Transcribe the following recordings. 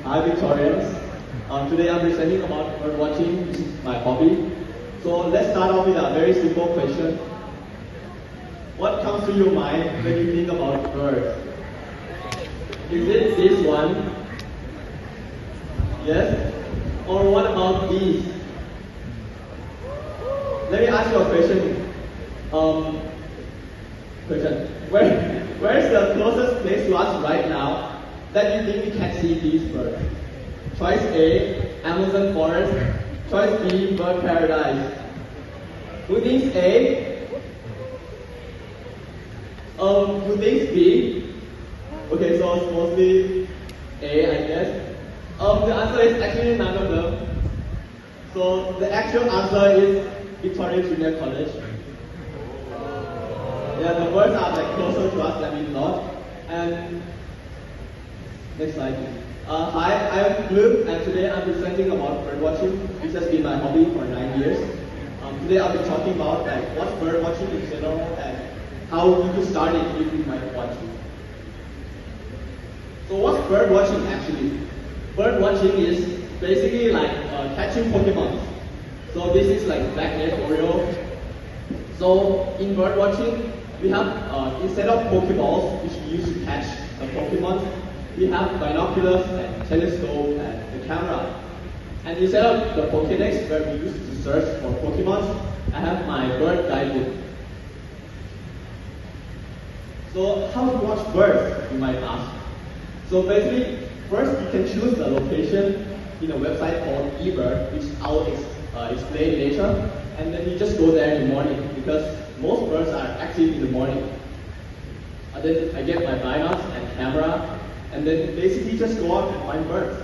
Hi Victorians. Today I'm presenting about bird watching, which is my hobby. So let's start off with a very simple question. What comes to your mind when you think about birds? Is it this one? Yes? Or what about these? Let me ask you a question. Where's the closest place to us right now that you think we can see these birds? Choice A, Amazon forest. Choice B, bird paradise. Who thinks A? Who thinks B? Okay, so it's mostly A, I guess. The answer is actually none of them. So the actual answer is Victoria Junior College. Yeah, the birds are like closer to us than we thought. And next slide. Hi, I am Bloom, and today I'm presenting about bird watching, which has been my hobby for 9 years. Today I'll be talking about like what's bird watching in general and how you can start it if you might want to. So what's bird watching actually? Bird watching is basically like catching Pokemon. So this is like black-leg Oreo. So in bird watching, we have instead of Pokeballs, which we use to catch the Pokemon, we have binoculars and telescope and the camera. And instead of the Pokédex, where we use to search for Pokemon, I have my bird guidebook. So how to watch birds, you might ask. So basically, first you can choose the location in a website called eBird, which I'll explain later. And then you just go there in the morning because most birds are active in the morning. And then I get my binocs and camera, and then basically just go out and find birds.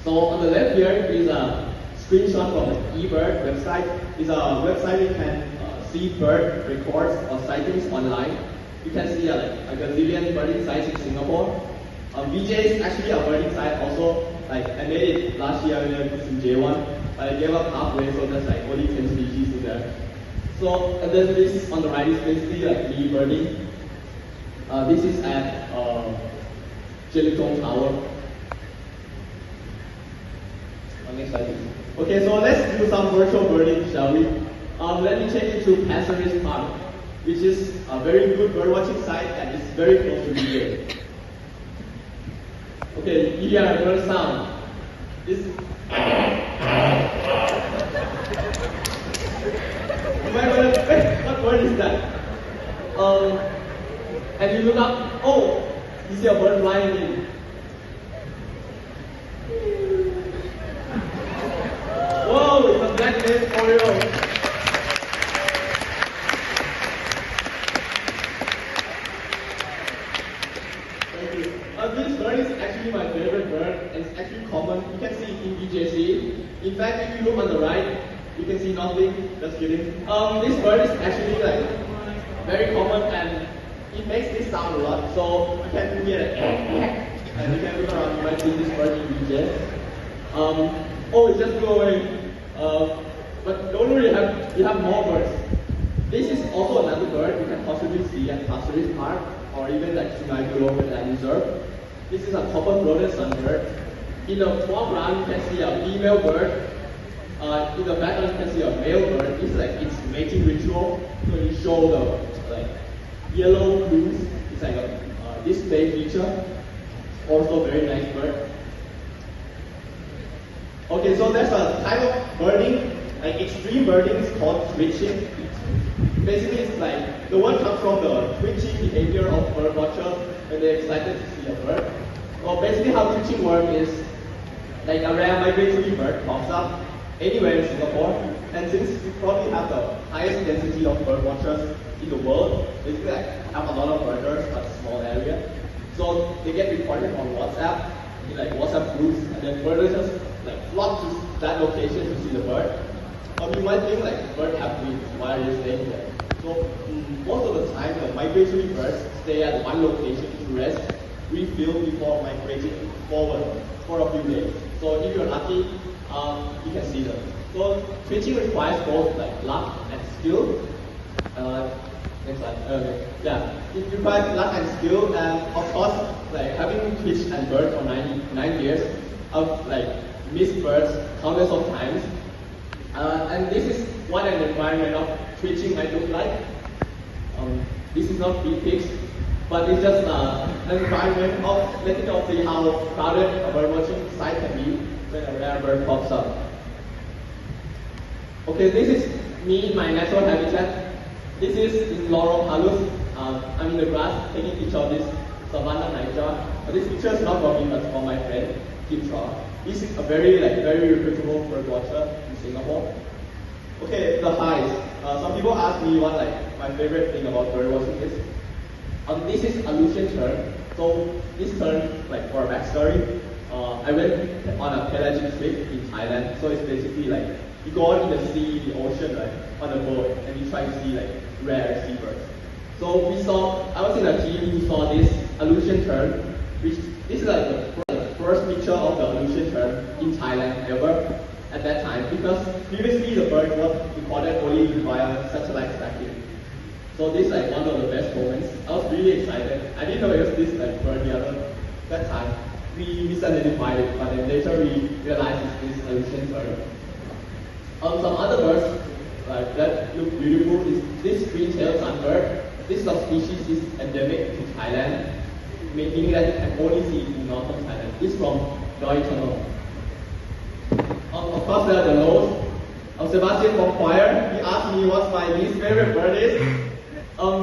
So on the left here is a screenshot from the eBird website. It's a website you can see bird records or sightings online. You can see like a gazillion birding sites in Singapore. VJ is actually a birding site also. Like I made it last year when I was in J1, but I gave up halfway, so there's like only 10 species in there. So and then this on the right is basically like bee birding. This is at Jellicong Tower. Next slide, please. Okay, so let's do some virtual birding, shall we? Let me take you to Pasir Ris Park, which is a very good bird watching site and it's very close to here. Okay, you hear a bird sound. This. What bird is that? And you look up. Oh, you see a bird flying in. Whoa, it's a black-leg Oreo. This bird is actually my favorite bird, and it's actually common. You can see it in BJC. In fact, if you look on the right, you can see nothing. Just kidding. This bird is actually like very common, and it makes this sound a lot. So you can hear it, and you can look around. You might see this bird in BJ. Oh, it just flew away. But don't worry, you have more birds. This is also another bird you can possibly see at Pasir Ris Park or even like Sungai Buloh Land Reserve. This is a copper-throated sunbird. In the foreground, you can see a female bird. In the background, you can see a male bird. It's like its mating ritual. So you show the like yellow plumes. It's like a display feature. Also very nice bird. Okay, so there's a type of birding, like extreme birding is called twitching. Basically, it's like the word comes from the twitching behavior of bird watchers when they're excited to see a bird. Well, basically how twitching works is like a rare migratory bird pops up anywhere in Singapore, and since we probably have the highest density of bird watchers in the world, basically like have a lot of birders but a small area. So they get reported on WhatsApp, in like WhatsApp groups, and then birders just like flock to that location to see the bird. You might think like birds have wings, why are they staying there? So most of the time the migratory birds stay at one location to rest, refuel before migrating forward for a few days. So if you're lucky, you can see them. So twitching requires both like luck and skill. Next slide. Okay. Yeah. It requires luck and skill, and of course, like having fished and bird for 9 years, I've like missed birds countless of times. And this is what an environment of twitching might look like. This is not big pics, but it's just an environment of letting you see how crowded a bird watching site can be when a rare bird pops up. Okay, this is me in my natural habitat. This is in Lorong Halus. I'm in the grass taking a picture of this savanna nightjar. But this picture is not for me, but for my friend, Kim Chua. He's a very reputable bird watcher in Singapore. Okay, the highs. Some people ask me what my favorite thing about bird watching is. This is Aleutian tern. So this tern, for a backstory, I went on a pelagic trip in Thailand. So it's basically you go out in the sea, the ocean, right, on a boat, and you try to see rare seabirds. So I was in a team who saw this Aleutian tern, which this is the first picture of the Aleutian tern in Thailand ever at that time, because previously the bird was recorded only via satellite tracking. So this is one of the best moments. I was really excited. I didn't know it was this bird that time. We misidentified it, but then later we realized it's this Aleutian tern. Some other birds that look beautiful is this green-tailed sunbird. This species is endemic to Thailand, meaning that you can only see it in northern Thailand. This is from Doi Tunnel. Of course, there are the lows. Sebastian from Choir, he asked me what my least favorite bird is.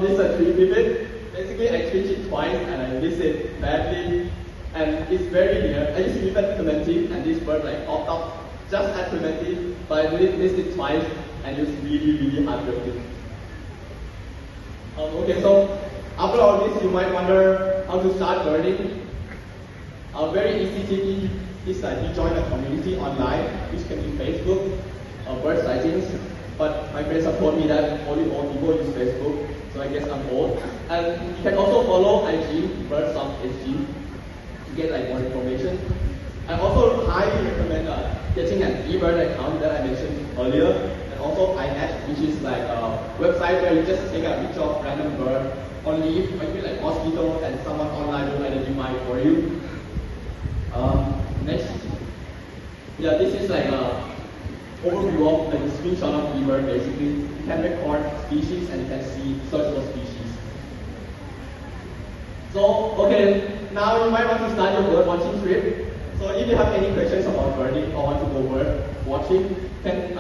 This is a tree pipit. Basically, I twitch it twice and I miss it badly. And it's very near. I used to live at Clementi, and this bird popped up just at Clementi, but I missed it twice, and it's really heartbreaking. Okay, so after all this, you might wonder how to start birding. A very easy tip is that you join a community online, which can be Facebook, bird sightings. But my friends have told me that only old people use Facebook, so I guess I'm old. And you can also follow IG, birds.sg, to get more information. I also highly recommend getting an eBird account that I mentioned earlier, and also iNet, which is a website where you just take a picture of random bird on leave, maybe mosquito, and someone online will identify it for you. Next, yeah, this is a overview of the screenshot of eBird. Basically, you can record species and you can see search for species. So, okay, now you might want to start your bird watching trip. So if you have any questions about birding or want to go bird watching, you can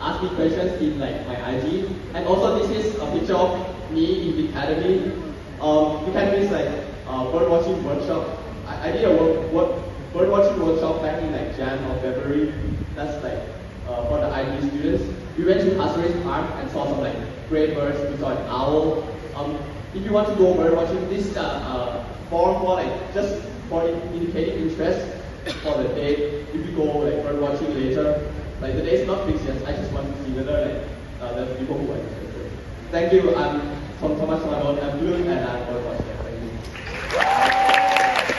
ask me questions in my IG. And also this is a picture of me in the academy. The academy is bird watching workshop. I did a bird watching workshop back in Jan or February. That's for the IG students. We went to Pasir Ris Park and saw some great birds. We saw an owl. If you want to go bird watching, this form for just for indicating interest for the day. If you go bird watching later, the day is not fixed yet. I just want to see whether there's people who are interested. Thank you. I'm Thomas Madon. I'm blue and I'm bird watching. Thank you.